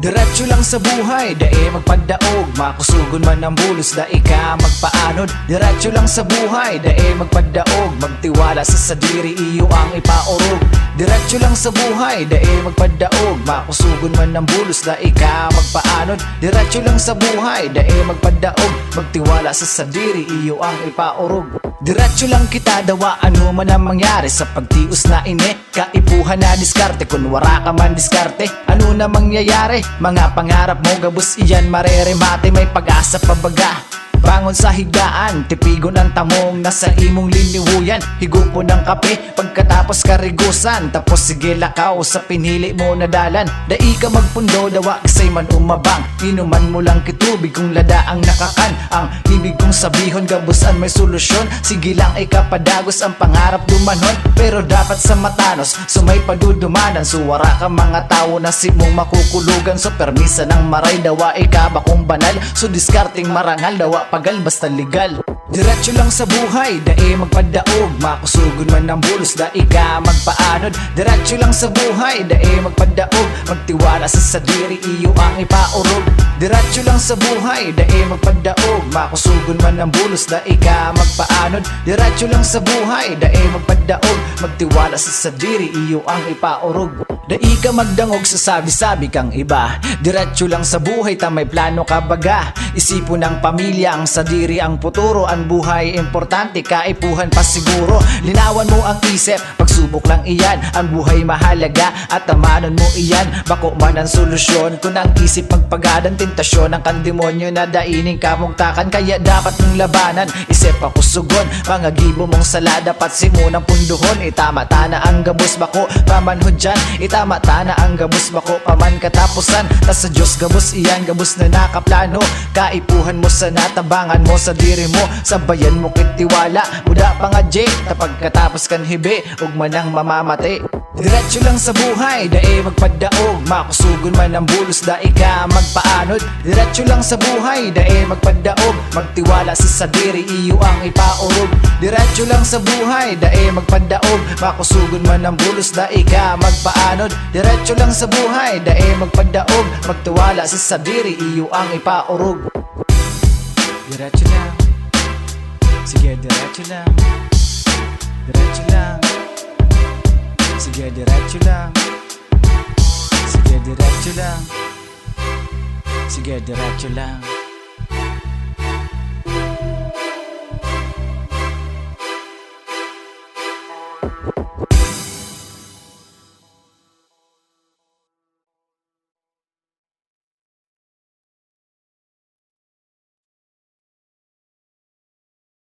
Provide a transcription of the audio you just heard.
Diretso lang sa buhay, dae magpadaog. Makusugon man ang bulos, dae ka magpaanod. Diretso lang sa buhay, dae magpadaog. Magtiwala sa sadiri, iyo ang ipaorog. Diretso lang sa buhay, dae magpadaog. Makusugon man ang bulos, dae ka magpaanod. Diretso lang sa buhay, dae magpadaog. Magtiwala sa sadiri, iyo ang ipaorog. Diretso lang kita dawa, ano man ang mangyari sa pagtius na ini. Kaipuhan na diskarte, kung wara ka man diskarte, ano na mangyayari? Mga pangarap mo, gabos iyan mareremate. May pag-asa pa baga, bangon sa higaan, tipigon ang tamong nasa imong liniwuyan. Higupo ng kape, pagkatapos karigusan, tapos sige lakaw sa pinili mo na dalan. Dai ka magpundo, dawa kasay man umabang. Inuman mo lang kitubig kung lada ang nakakan. Ang ibig kong sabihon, gabusan may solusyon. Sige lang ikapadagos ang pangarap dumanon. Pero dapat sa matanos, sumay padudumanan. Suwara ka mga tao na simong makukulugan. So permisa ng maray, dawa ikabakong banal. So diskarting marangal, dawa pagal basta legal. Diretso lang sa buhay, dae magpadaog. Makusugon man ang bulos, dae ka magpaanod. Diretso lang sa buhay, dae magpadaog. Magtiwala sa sadiri, iyo ang ipaorog. Diretso lang sa buhay, dae magpadaog. Makusugon man ang bulos, dae ka magpaanod. Diretso lang sa buhay, dae magpadaog. Magtiwala sa sadiri, iyo ang ipaorog. Dae ka magdangog sa sabi-sabi kang iba. Diretso lang sa buhay, tamay plano ka baga. Isipon ng pamilya, ang sadiri ang futuro. Ang buhay importante, kaipuhan pa siguro. Linawan mo ang isip, pagsubok lang iyan. Ang buhay mahalaga at tamanon mo iyan. Bako man ang solusyon, kung ang isip magpagadan. Tentasyon ang kandemonyo na daining kamugtakan. Kaya dapat mong labanan, isip ako sugon. Mga gibo mong sala, dapat simunang punduhon. Itama-ta na ang gabos, bako pamanhod dyan. Itama-ta na ang gabos, bako paman katapusan. Tas sa Diyos gabos iyan, gabos na nakaplano. Kaipuhan mo sa natabangan mo sa diri mo. Sabayan mo kitiwala, muda pa nga J. Tapagkatapos kan hibi, ug manang mamamati. Diretso lang sa buhay, dae magpadaog. Makusugon man ang bulos, dae ka magpaanod. Diretso lang sa buhay, dae magpadaog. Magtiwala sa sadiri, iyo ang ipaorog. Diretso lang sa buhay, dae magpadaog. Makusugon man ang bulos, dae ka magpaanod. Diretso lang sa buhay, dae magpadaog. Magtiwala sa sadiri, iyo ang ipaorog. Diretso lang, sige diretso lang. Diretso lang, sige diretso lang. Sige diretso lang. Sige diretso lang.